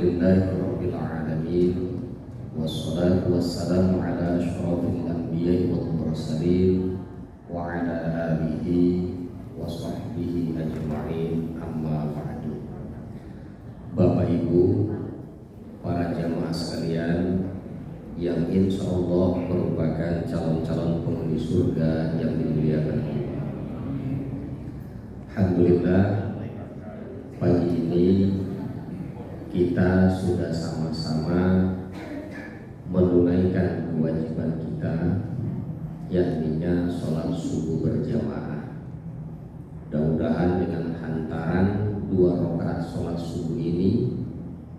Alhamdulillahirabbil alamin wassalatu wassalamu ala asyrofil anbiya'i wal mursalin wa ala alihi wa sahbihi ajma'in, amma ba'du. Bapak Ibu, para jamaah sekalian yang insyaallah merupakan calon-calon penghuni surga yang dimuliakan Allah. Alhamdulillah, pagi ini kita sudah sama-sama menunaikan kewajiban kita, yakninya sholat subuh berjamaah. Mudah-mudahan dengan hantaran 2 rakaat sholat subuh ini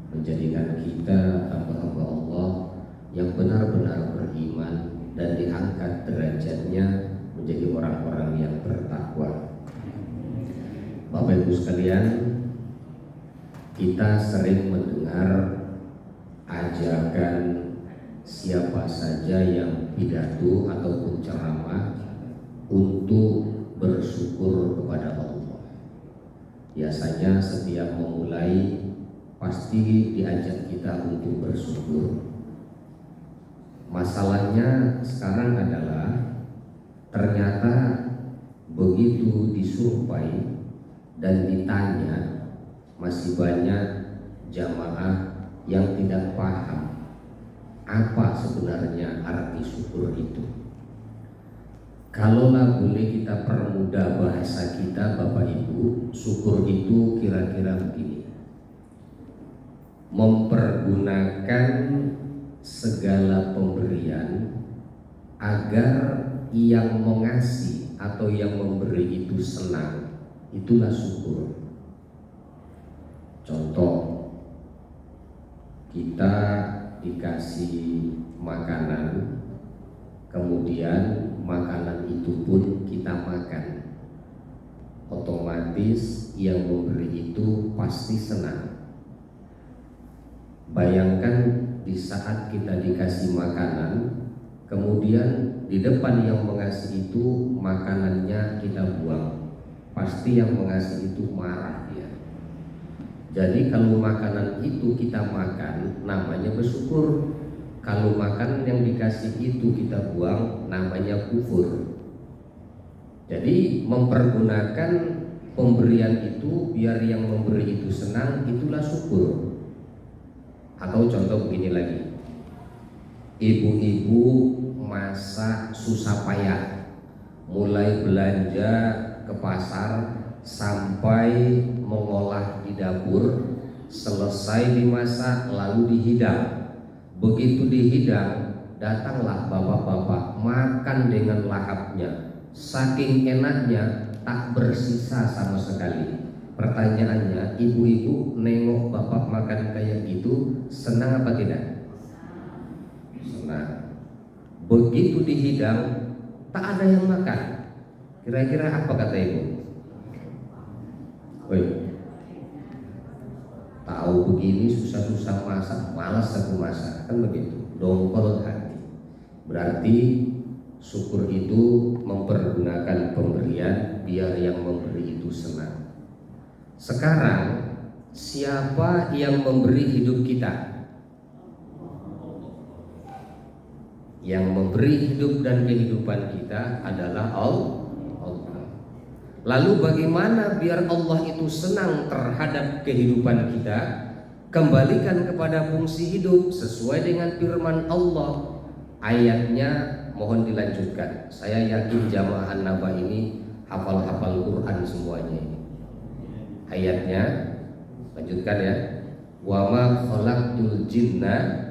menjadikan kita hamba-hamba Allah yang benar-benar beriman dan diangkat derajatnya menjadi orang-orang yang bertakwa. Bapak Ibu sekalian, kita sering mendengar ajakan siapa saja yang pidato ataupun ceramah untuk bersyukur kepada Allah. Biasanya setiap memulai pasti diajak kita untuk bersyukur. Masalahnya sekarang adalah ternyata begitu disurvei dan ditanya, masih banyak jamaah yang tidak paham apa sebenarnya arti syukur itu. Kalaulah boleh kita permudah bahasa kita, Bapak Ibu, syukur itu kira-kira begini: mempergunakan segala pemberian agar yang mengasih atau yang memberi itu senang, itulah syukur. Contoh, kita dikasih makanan, kemudian makanan itu pun kita makan, otomatis yang memberi itu pasti senang. Bayangkan di saat kita dikasih makanan, kemudian di depan yang mengasih itu makanannya kita buang, pasti yang mengasih itu marah dia. Jadi kalau makanan itu kita makan, namanya bersyukur. Kalau makanan yang dikasih itu kita buang, namanya kufur. Jadi mempergunakan pemberian itu biar yang memberi itu senang, itulah syukur. Atau contoh begini lagi, ibu-ibu masak susah payah, mulai belanja ke pasar sampai mengolah di dapur, selesai dimasak lalu dihidang. Begitu dihidang, datanglah bapak-bapak makan dengan lahapnya, saking enaknya tak bersisa sama sekali. Pertanyaannya, ibu-ibu nengok bapak makan kayak gitu, senang apa tidak? Senang. Begitu dihidang, tak ada yang makan. Kira-kira apa kata ibu? Woi, tahu begini susah-susah masak, malas aku masak, kan begitu, dongkol hati. Berarti syukur itu mempergunakan pemberian biar yang memberi itu senang. Sekarang siapa yang memberi hidup kita? Yang memberi hidup dan kehidupan kita adalah Allah. Lalu bagaimana biar Allah itu senang terhadap kehidupan kita? Kembalikan kepada fungsi hidup sesuai dengan firman Allah. Ayatnya mohon dilanjutkan. Saya yakin jamaah An-Naba ini hafal-hafal Quran semuanya ini. Ayatnya lanjutkan ya. Wa ma khalaqtul jinna.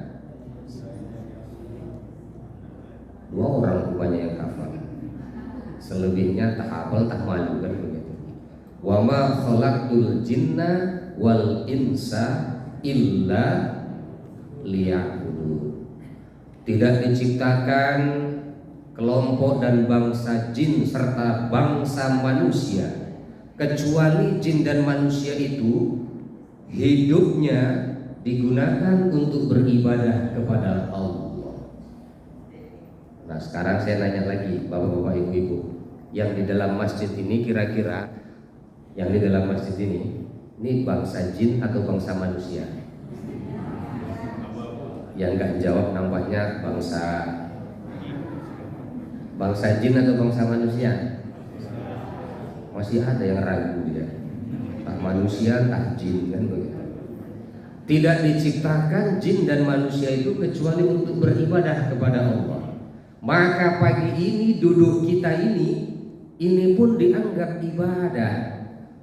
2 orang rupanya yang hafal. Selebihnya tak hafal, tak malu kan begitu. Wa ma khalaqtul jinna wal insa illa liya'budun. Tidak diciptakan kelompok dan bangsa jin serta bangsa manusia kecuali jin dan manusia itu hidupnya digunakan untuk beribadah kepada Allah. Nah, sekarang saya nanya lagi, bapak-bapak, ibu-ibu, yang di dalam masjid ini kira-kira yang di dalam masjid ini bangsa jin atau bangsa manusia? Yang nggak jawab nampaknya bangsa jin atau bangsa manusia. Masih ada yang ragu dia. Tak manusia, tak jin, kan begitu. Tidak diciptakan jin dan manusia itu kecuali untuk beribadah kepada Allah. Maka pagi ini duduk kita ini pun dianggap ibadah.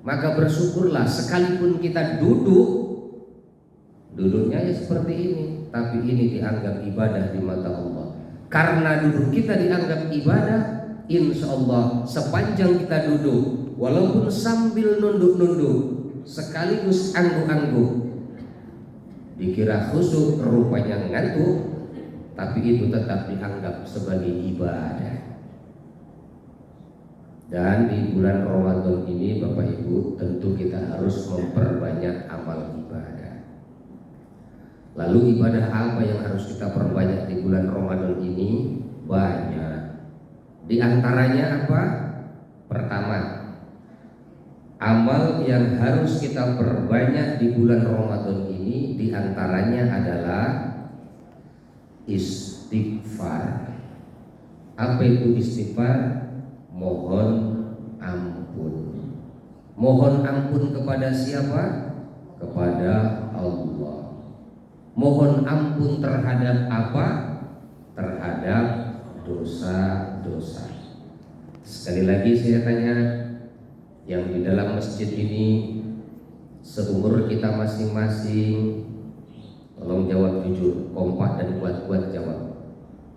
Maka bersyukurlah sekalipun kita duduknya ya seperti ini, tapi ini dianggap ibadah di mata Allah. Karena duduk kita dianggap ibadah, insya Allah sepanjang kita duduk, walaupun sambil nunduk-nunduk, sekaligus angguk-angguk, dikira khusyuk rupanya ngantuk, tapi itu tetap dianggap sebagai ibadah. Dan di bulan Ramadan ini Bapak Ibu tentu kita harus memperbanyak amal ibadah. Lalu ibadah apa yang harus kita perbanyak di bulan Ramadan ini? Banyak. Di antaranya apa? Pertama, amal yang harus kita perbanyak di bulan Ramadan ini di antaranya adalah istighfar. Apa itu istighfar? Mohon ampun. Mohon ampun kepada siapa? Kepada Allah. Mohon ampun terhadap apa? Terhadap dosa-dosa. Sekali lagi saya tanya, yang di dalam masjid ini seumur kita masing-masing, tolong jawab jujur, kompak dan kuat-kuat jawab.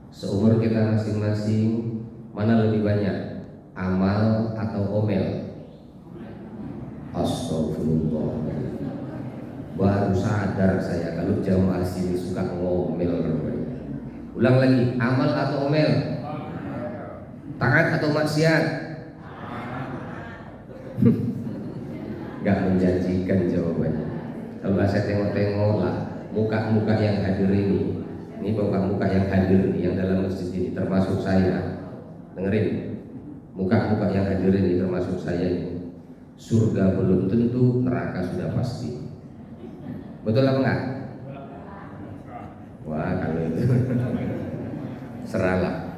Seumur kita masing-masing, mana lebih banyak? Amal atau omel? Astagfirullah. Baru sadar saya kalau jamaah sini suka ngomel. Ulang lagi, amal atau omel? Taat atau maksiat? Gak menjanjikan jawabannya. Kalau saya tengok-tengok lah muka-muka yang hadir ini muka-muka yang hadir yang dalam masjid ini termasuk saya. Dengerin, muka-muka yang hadir ini termasuk saya ini. Surga belum tentu, neraka sudah pasti. Betul apa enggak? Wah, kalau itu seralah.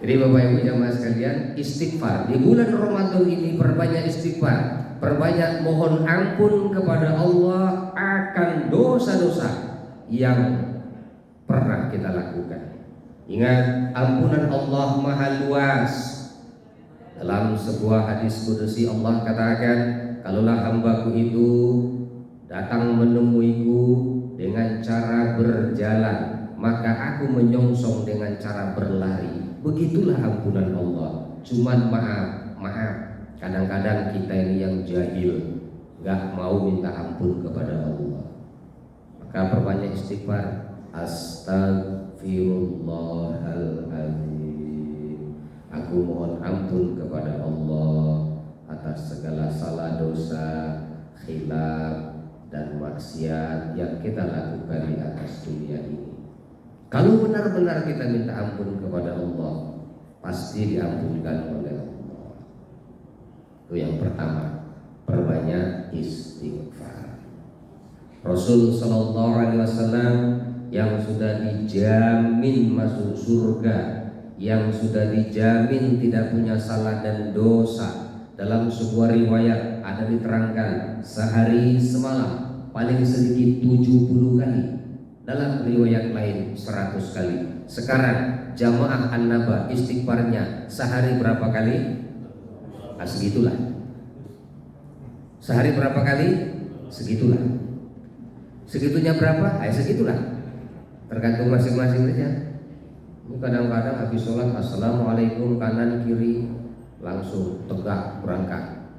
Jadi Bapak Ibu jamaah sekalian, istighfar di bulan Ramadan ini perbanyak istighfar, perbanyak mohon ampun kepada Allah akan dosa-dosa yang pernah kita lakukan. Ingat, ampunan Allah maha luas. Dalam sebuah hadis qudsi Allah katakan, kalaulah hambaku itu datang menemuiku dengan cara berjalan, maka aku menyongsong dengan cara berlari. Begitulah ampunan Allah. Cuman maaf, kadang-kadang kita ini yang jahil, gak mau minta ampun kepada Allah. Maka perbanyak istighfar. Astagfirullahaladzim. Aku mohon ampun kepada Allah atas segala salah dosa, khilaf dan maksiat yang kita lakukan di atas dunia ini. Kalau benar-benar kita minta ampun kepada Allah, pasti diampunkan oleh Allah. Itu yang pertama, perbanyak istighfar. Rasul sallallahu alaihi wasallam yang sudah dijamin masuk surga, yang sudah dijamin tidak punya salah dan dosa, dalam sebuah riwayat ada diterangkan sehari semalam paling sedikit 70 kali, dalam riwayat lain 100 kali. Sekarang jamaah An-Naba istighfarnya sehari berapa kali? Segitulah. Sehari berapa kali? Segitulah. Segitunya berapa? Segitulah. Tergantung masing-masing saja. Ini kadang-kadang habis sholat assalamualaikum kanan kiri, langsung tegak berangkat,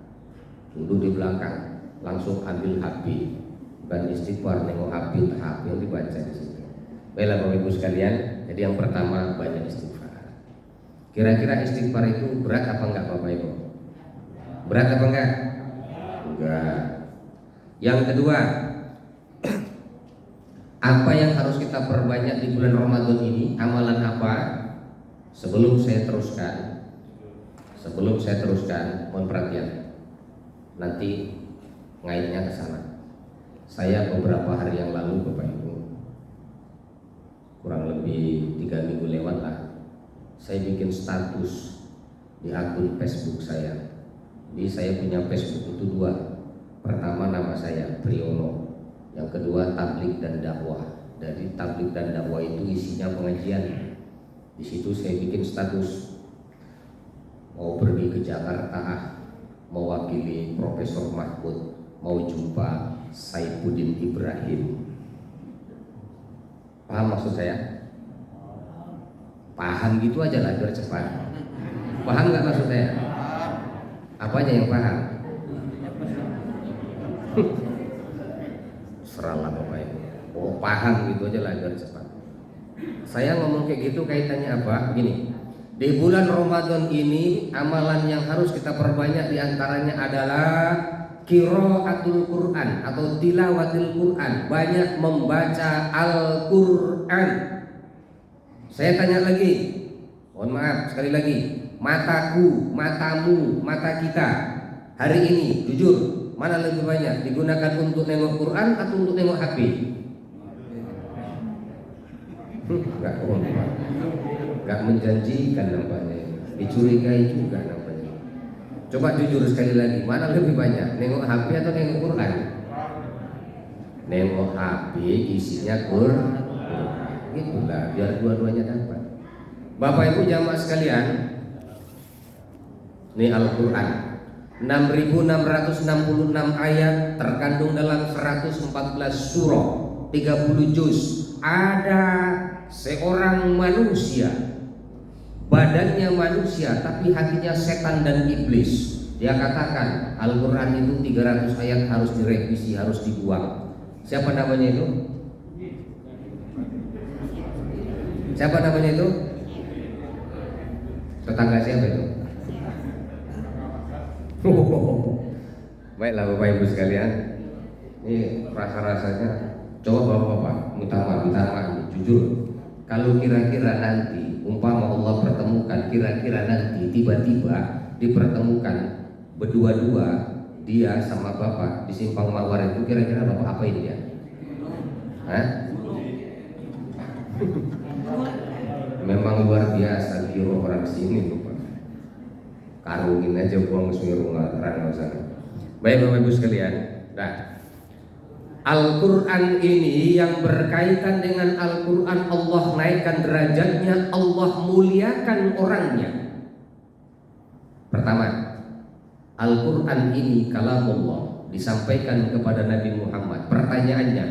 duduk di belakang, langsung ambil HP, bukan istighfar, nengok HP, yang dibaca di situ. Baiklah Bapak Ibu sekalian, jadi yang pertama banyak istighfar. Kira-kira istighfar itu berat apa enggak Bapak Ibu? Berat apa enggak? Enggak. Yang kedua, apa yang harus kita perbanyak di bulan Ramadan ini? Amalan apa? Sebelum saya teruskan, mohon perhatian. Nanti ngaitnya ke sana. Saya beberapa hari yang lalu Bapak Ibu kurang lebih 3 minggu lewat lah, saya bikin status di akun Facebook saya. Jadi saya punya Facebook itu 2. Pertama nama saya Priyono, yang kedua tablik dan dakwah. Dari tablik dan dakwah itu isinya pengajian. Di situ saya bikin status mau pergi ke Jakarta, mewakili Profesor Mahmud, mau jumpa Saifuddin Ibrahim. Paham maksud saya? Paham gitu aja lah biar cepat. Paham nggak maksud saya? Apanya yang paham? Seralah Bapak Ibu. Oh paham gitu aja lah biar cepat. Saya ngomong kayak gitu kaitannya apa? Begini, di bulan Ramadan ini amalan yang harus kita perbanyak diantaranya adalah qiraatul Quran atau tilawatil Quran, banyak membaca Al-Quran. Saya tanya lagi, mohon maaf sekali lagi, mataku, matamu, mata kita hari ini jujur mana lebih banyak digunakan untuk nengok Quran atau untuk nengok HP? Enggak menjanjikan nampaknya, dicurigai juga nampaknya. Coba jujur sekali lagi, mana lebih banyak nengok HP atau nengok Quran? Nengok HP isinya Quran. Itulah biar dua-duanya dapat. Bapak Ibu jamaah sekalian, ini Al-Quran 6.666 ayat terkandung dalam 114 surah, 30 juz. Ada seorang manusia, badannya manusia tapi hatinya setan dan iblis. Dia katakan Al-Quran itu 300 ayat harus direvisi, harus dibuang. Siapa namanya itu? Siapa namanya itu? Tetangga siapa itu? Baiklah Bapak Ibu sekalian, ini rasa-rasanya coba Bapak minta maaf, jujur. Kalau kira-kira nanti umpama Allah pertemukan, kira-kira nanti tiba-tiba dipertemukan berdua-dua dia sama Bapak di simpang Mawar itu, kira-kira Bapak apain dia? Hah? Memang luar biasa kiro orang sini Bapak. Karungin aja buang sumiru ngarang sana. Baik Bapak Ibu sekalian, nah Al-Quran ini yang berkaitan dengan Al-Quran, Allah naikkan derajatnya, Allah muliakan orangnya. Pertama, Al-Quran ini kalamullah, disampaikan kepada Nabi Muhammad. Pertanyaannya,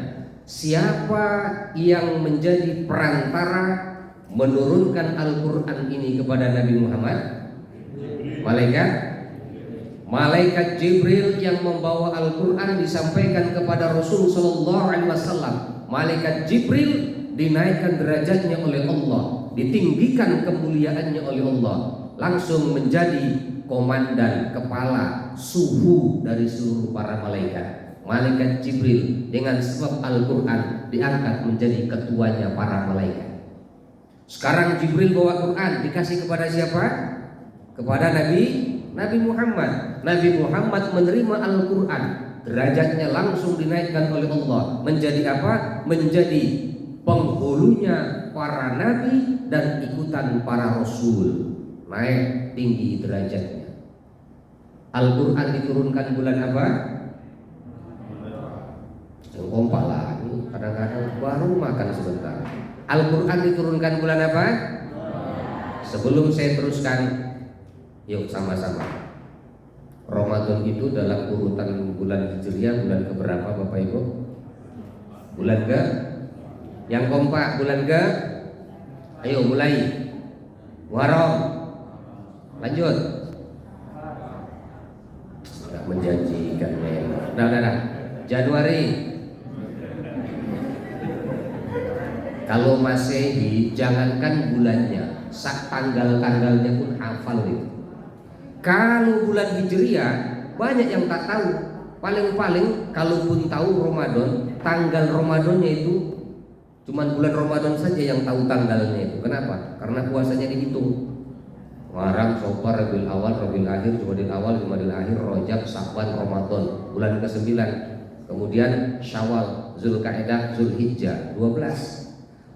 siapa yang menjadi perantara menurunkan Al-Quran ini kepada Nabi Muhammad? Malaikat Jibril yang membawa Al-Quran disampaikan kepada Rasul Sallallahu Alaihi Wasallam. Malaikat Jibril dinaikkan derajatnya oleh Allah, ditinggikan kemuliaannya oleh Allah, langsung menjadi komandan, kepala, suhu dari seluruh para malaikat. Malaikat Jibril dengan sebab Al-Quran diangkat menjadi ketuanya para malaikat. Sekarang Jibril bawa Quran dikasih kepada siapa? Kepada Nabi Muhammad. Nabi Muhammad menerima Al-Quran, derajatnya langsung dinaikkan oleh Allah. Menjadi apa? Menjadi penghulunya para nabi dan ikutan para rasul. Naik tinggi derajatnya. Al-Quran diturunkan bulan apa? Yang kompak lah, ini kadang-kadang baru makan sebentar. Al-Quran diturunkan bulan apa? Sebelum saya teruskan, yuk sama-sama. Ramadan itu dalam urutan bulan Hijriah bulan keberapa Bapak Ibu? Bulan ke? Yang kompak bulan ke? Ayo mulai. Muharram. Lanjut. Tidak menjanjikan memang. Nah. Januari. Kalau Masehi jangankan bulannya, sak tanggal-tanggalnya pun hafal itu. Kalau bulan Hijriah banyak yang tak tahu. Paling-paling kalaupun tahu Ramadan, tanggal Ramadannya itu cuman bulan Ramadan saja yang tahu tanggalnya itu. Kenapa? Karena puasanya dihitung. Muharram, Syawal, Rabiul Awal, Rabiul Akhir, Jumadil Awal, Jumadil Akhir, Rajab, Sya'ban, Ramadan. Bulan ke-9. Kemudian Syawal, Zulkaidah, Zulhijjah 12.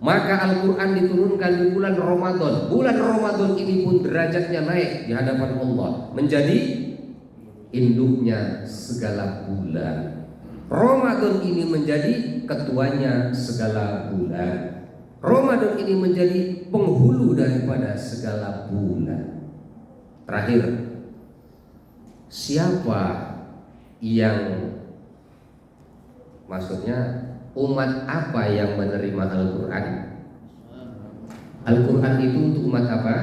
Maka Al-Quran diturunkan di bulan Ramadan. Bulan Ramadan ini pun derajatnya naik di hadapan Allah, menjadi induknya segala bulan. Ramadan ini menjadi ketuanya segala bulan. Ramadan ini menjadi penghulu daripada segala bulan. Terakhir, siapa yang, maksudnya umat apa yang menerima Al-Quran? Al-Quran itu untuk umat apa?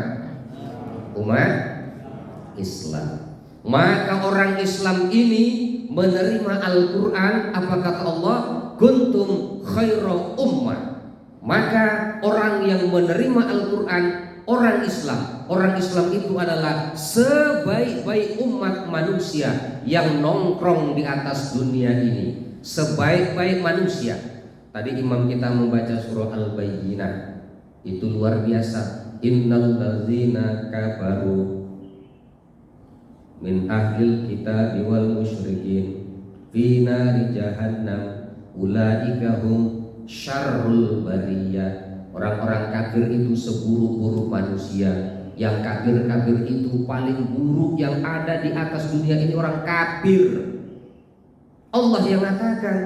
Umat Islam. Maka orang Islam ini menerima Al-Quran, apa kata Allah? Kuntum khaira ummah. Maka orang yang menerima Al-Quran, orang Islam. Orang Islam itu adalah sebaik-baik umat manusia yang nongkrong di atas dunia ini. Sebaik-baik manusia. Tadi imam kita membaca surah Al-Bayyinah, itu luar biasa. Innal ladzina kafaru min ahlil kitab wal musyrikin fi nari jahannam ulaika hum syarrul bariyah. Orang-orang kafir itu seburuk-buruk manusia. Yang kafir-kafir itu paling buruk yang ada di atas dunia ini orang kafir. Allah yang mengatakan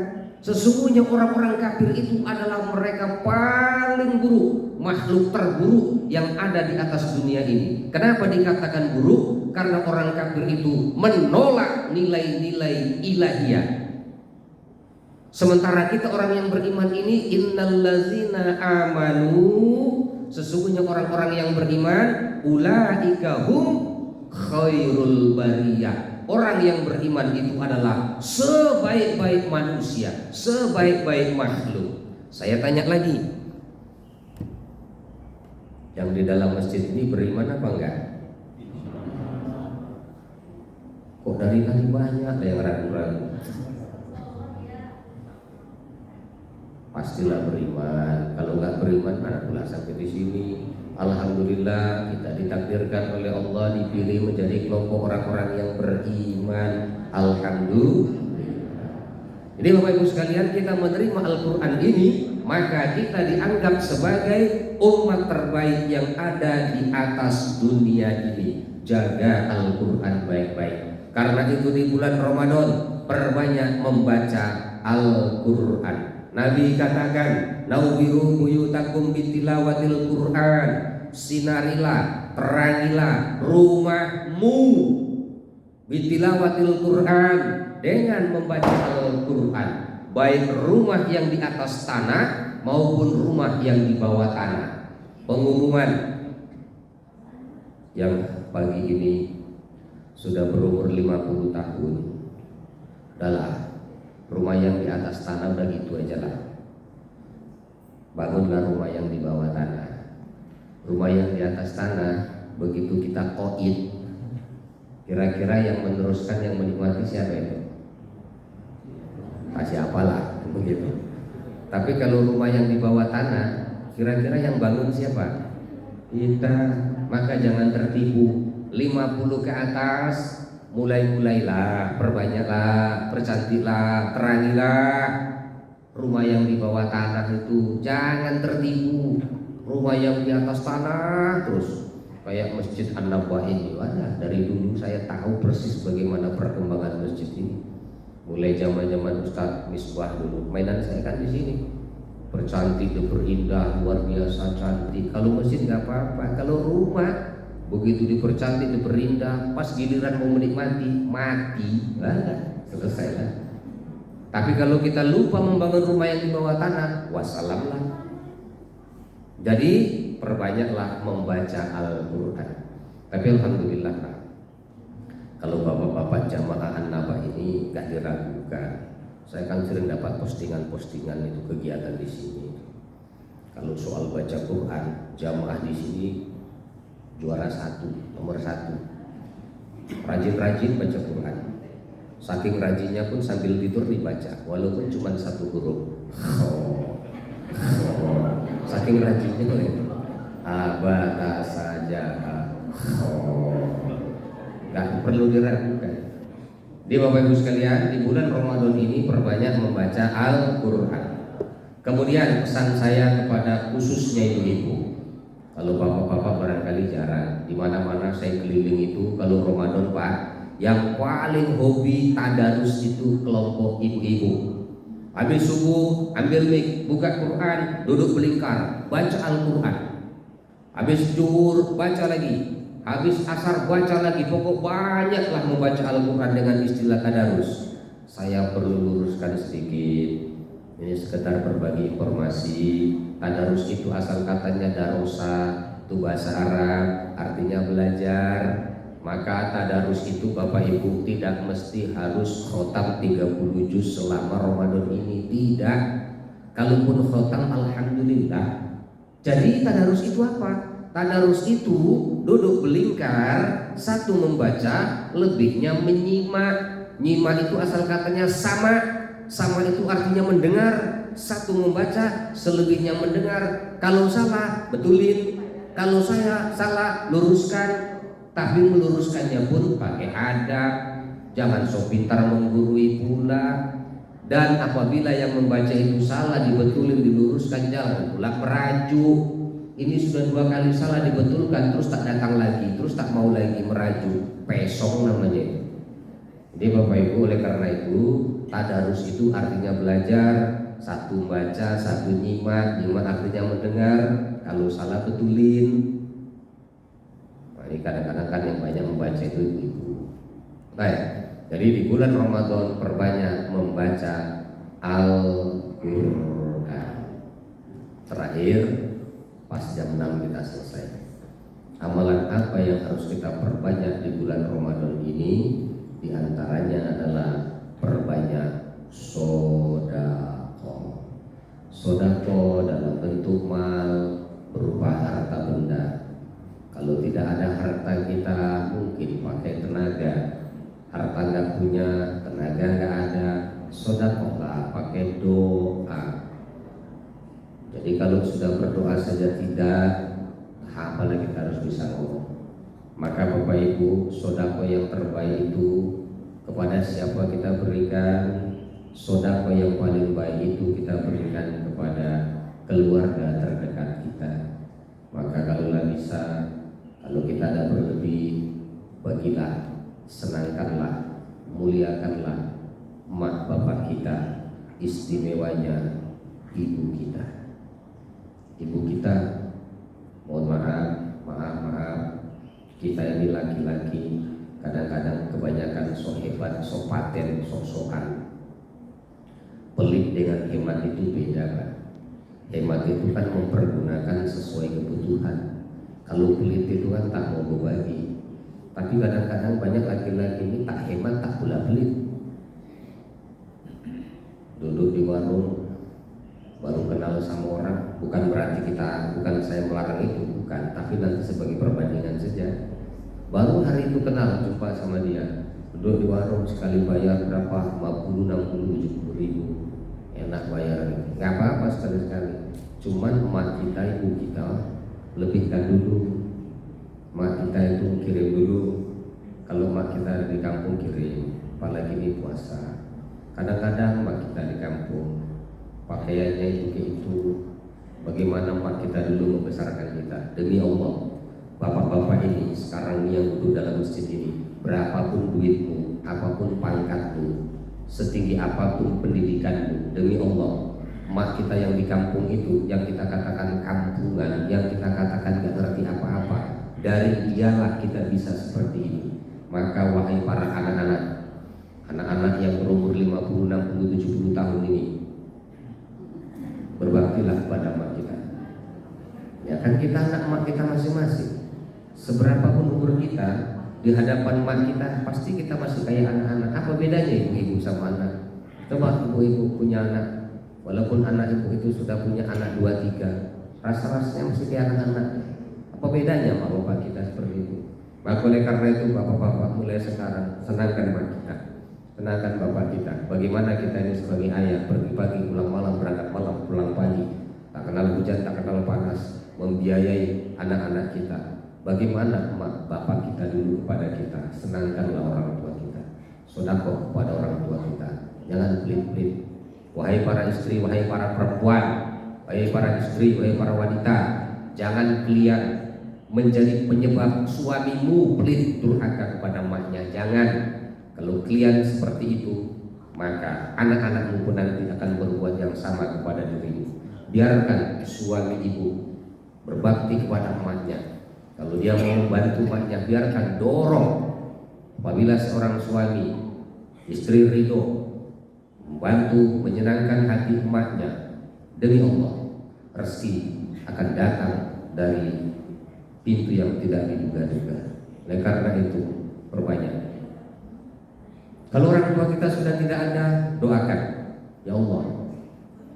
sesungguhnya orang-orang kafir itu adalah mereka paling buruk, makhluk terburuk yang ada di atas dunia ini. Kenapa dikatakan buruk? Karena orang kafir itu menolak nilai-nilai ilahiyah. Sementara kita orang yang beriman ini, innallazina amanu, sesungguhnya orang-orang yang beriman, ulaika hum khairul bariyah. Orang yang beriman itu adalah sebaik-baik manusia, sebaik-baik makhluk. Saya tanya lagi, yang di dalam masjid ini beriman apa enggak? Kok dari tadi banyak ada yang ragu-ragu? Pastilah beriman. Kalau enggak beriman, mana pula sampai di sini. Alhamdulillah kita ditakdirkan oleh Allah dipilih menjadi kelompok orang-orang yang beriman. Alhamdulillah. Jadi Bapak Ibu sekalian, kita menerima Al-Quran ini, maka kita dianggap sebagai umat terbaik yang ada di atas dunia ini. Jaga Al-Quran baik-baik. Karena itu di bulan Ramadan perbanyak membaca Al-Quran. Nabi katakan, naubiru buyutakum bitilawatil Quran. Sinarilah, terangilah rumahmu bitilawatil Quran, dengan membaca Al-Quran. Baik rumah yang di atas tanah maupun rumah yang di bawah tanah. Pengumuman yang pagi ini sudah berumur 50 tahun, adalah rumah yang di atas tanah udah gitu aja lah. Bangunlah rumah yang di bawah tanah. Rumah yang di atas tanah, begitu kita qaid, kira-kira yang meneruskan, yang menikmati siapa itu? Siapalah begitu. Tapi kalau rumah yang di bawah tanah, kira-kira yang bangun siapa? Kita. Maka jangan tertipu. 50 ke atas, mulailah, perbanyaklah, percantiklah, terangilah rumah yang di bawah tanah itu. Jangan tertipu. Rumah yang di atas tanah terus kayak Masjid An-Nabawi ini. Wah, dari dulu saya tahu persis bagaimana perkembangan masjid ini. Mulai zaman-zaman Ustadz Misbah dulu, mainan saya kan di sini. Bercantik, berindah, luar biasa cantik. Kalau masjid nggak apa-apa. Kalau rumah begitu dipercantik, diperindah, pas giliran mau menikmati, mati, selesai lah. Tapi kalau kita lupa membangun rumah yang di bawah tanah, wassalam lah. Jadi perbanyaklah membaca Al-Quran. Tapi alhamdulillah lah, kalau bapak-bapak jamaah An-Naba ini gak diragukan. Saya kan sering dapat postingan-postingan itu kegiatan di sini. Kalau soal baca Quran, jamaah di sini juara 1, nomor 1. Rajin-rajin baca Quran. Saking rajinnya pun sambil tidur dibaca, walaupun cuma 1 huruf. Saking rajinnya itu. Abata saja. Gak perlu diragukan. Di Bapak Ibu sekalian, di bulan Ramadan ini perbanyak membaca Al-Quran. Kemudian pesan saya kepada khususnya ibu-ibu, kalau bapak-bapak barangkali jarang, di mana-mana saya keliling itu kalau Ramadan Pak, yang paling hobi tadarus itu kelompok ibu-ibu. Habis subuh ambil mic, buka Quran, duduk belingkar, baca Al-Quran. Habis zuhur baca lagi, habis asar baca lagi, pokok banyaklah membaca Al-Quran dengan istilah tadarus. Saya perlu luruskan sedikit. Ini sekedar berbagi informasi. Tadarus itu asal katanya darosa, itu bahasa Arab, artinya belajar. Maka tadarus itu Bapak Ibu tidak mesti harus khotam 30 juz selama Ramadan ini, tidak. Kalaupun khotam alhamdulillah. Jadi tadarus itu apa? Tadarus itu duduk belingkar, satu membaca, lebihnya menyimak. Nyimak itu asal katanya sama. Sama itu artinya mendengar. Satu membaca, selebihnya mendengar. Kalau salah, betulin. Kalau saya salah, luruskan. Tapi meluruskannya pun pakai adab. Jangan sok pintar menggurui pula. Dan apabila yang membaca itu salah, dibetulin, diluruskan, jangan pula merajuk. Ini sudah 2 kali salah dibetulkan, terus tak datang lagi, terus tak mau lagi merajuk. Pesong namanya itu. Jadi Bapak Ibu, oleh karena itu tadarus itu artinya belajar. Satu baca, satu nyimak. Nyimak artinya mendengar. Kalau salah betulin. Nah, ini kadang-kadang kan yang banyak membaca itu ibu. Baik. Jadi di bulan Ramadan perbanyak membaca Al-Quran. Terakhir pas jam 6 kita selesai. Amalan apa yang harus kita perbanyak di bulan Ramadan ini? Di antaranya adalah perbanyak sodako. Sodako dalam bentuk mal berupa harta benda. Kalau tidak ada harta kita mungkin pakai tenaga. Harta nggak punya, tenaga nggak ada, sodakohlah pakai doa. Jadi kalau sudah berdoa saja tidak, apalagi kita harus bisa ngomong. Maka Bapak Ibu, sodako yang terbaik itu kepada siapa kita berikan? Sodako yang paling baik itu kita berikan kepada keluarga terdekat kita. Maka kalaulah bisa, kalau kita ada berlebih, bagilah, senangkanlah, muliakanlah mak bapak kita, istimewanya ibu kita. Ibu kita, mohon maaf, kita ini laki-laki kadang-kadang kebanyakan sok hebat, sok paten, sok-sokan. Pelit dengan hemat itu beda kan. Hemat itu kan mempergunakan sesuai kebutuhan. Kalau pelit itu kan tak mau berbagi. Tapi kadang-kadang banyak laki-laki ini tak hemat, tak pula pelit. Duduk di warung, baru kenal sama orang, bukan berarti bukan saya melarang itu, bukan. Tapi nanti sebagai perbandingan saja. Baru hari itu kenal, jumpa sama dia, duduk di warung, sekali bayar berapa? 50, 60, 70 ribu. Enak bayar, nggak apa-apa sekali-sekali. Cuman emak kita, ibu kita lebihkan dulu. Emak kita itu kirim dulu. Kalau emak kita ada di kampung kirim, apalagi di puasa. Kadang-kadang emak kita di kampung pakaiannya itu kayak itu. Bagaimana emak kita dulu membesarkan kita. Demi Allah, bapak-bapak ini sekarang yang duduk dalam masjid ini, berapapun duitmu, apapun pangkatmu, setinggi apapun pendidikanmu, demi Allah, emak kita yang di kampung itu, yang kita katakan kampungan, yang kita katakan gak ngerti apa-apa, dari dialah kita bisa seperti ini. Maka wahai para anak-anak yang berumur 50, 60, 70 tahun ini, berbaktilah kepada emak kita. Ya kan kita anak emak kita masing-masing. Seberapapun umur kita, di hadapan emak kita pasti kita masih kayak anak-anak. Apa bedanya ibu-ibu sama anak? Coba ibu-ibu punya anak, walaupun anak ibu itu sudah punya anak 2-3, rasa-rasanya masih kayak anak-anak. Apa bedanya sama bapak kita seperti itu? Maka oleh karena itu bapak-bapak mulai sekarang senangkan emak kita, senangkan bapak kita. Bagaimana kita ini sebagai ayah, pergi pagi pulang malam, berangkat malam pulang pagi, tak kenal hujan, tak kenal panas, membiayai anak-anak kita. Bagaimana emak bapak kita dulu kepada kita, senangkanlah orang tua kita, sedekah kepada orang tua kita. Jangan pelit-pelit. Wahai para istri, wahai para perempuan, wahai para istri, wahai para wanita, jangan kalian menjadi penyebab suamimu pelit durhaka kepada maknya. Jangan. Kalau kalian seperti itu, maka anak-anakmu pun nanti akan berbuat yang sama kepada dirimu. Biarkan suami ibu berbakti kepada emaknya. Kalau dia mau bantu emaknya, biarkan, dorong. Apabila seorang suami, istri ridho, membantu menyenangkan hati emaknya, demi Allah, rezeki akan datang dari pintu yang tidak diduga-duga. Oleh karena itu, perbanyak. Kalau orang tua kita sudah tidak ada, doakan, ya Allah,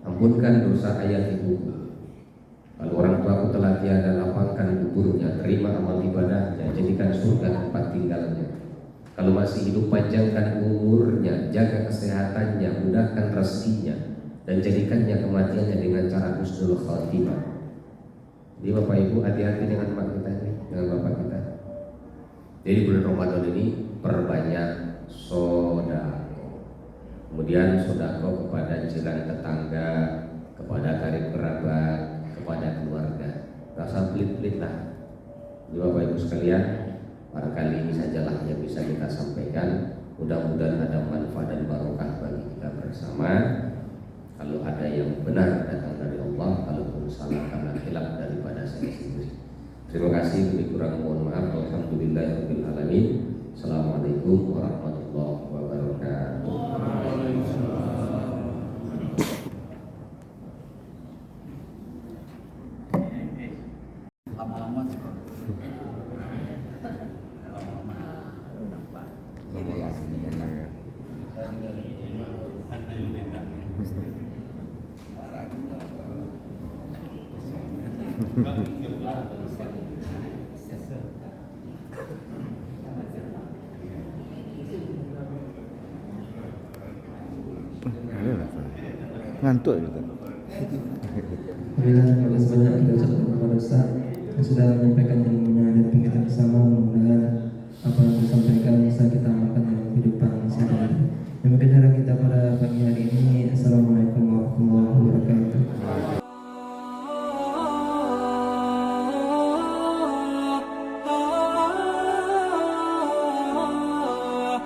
ampunkan dosa ayah ibuku. Kalau orang tuaku telah tiada, lapangkan kuburnya, terima amal ibadahnya, jadikan surga tempat tinggalnya. Kalau masih hidup, panjangkan umurnya, jaga kesehatannya, mudahkan rezekinya, dan jadikannya kematiannya dengan cara husnul khatimah. Jadi Bapak Ibu, hati-hati dengan emak kita ini, dengan bapak kita. Jadi bulan Ramadan ini perbanyak sodako. Kemudian sodako kepada jiran tetangga, kepada karib kerabat, kepada keluarga. Rasa pelit-pelit lah. Jadi Bapak Ibu sekalian, barangkali ini sajalah yang bisa kita sampaikan. Mudah-mudahan ada manfaat dan barokah bagi kita bersama. Kalau ada yang benar datang dari Allah, kalaupun salah karena khilaf daripada saya sendiri. Terima kasih, lebih kurang mohon maaf. Alhamdulillahirabbil alamin. Assalamualaikum warahmatullahi wabarakatuh. Ngantuk gitu. Alhamdulillah, terima kasih banyak kita ucapkan kepada Ustaz yang sudah menyampaikan ilmunya dan kita bersama. Mudah-mudahan apa yang disampaikan bisa kita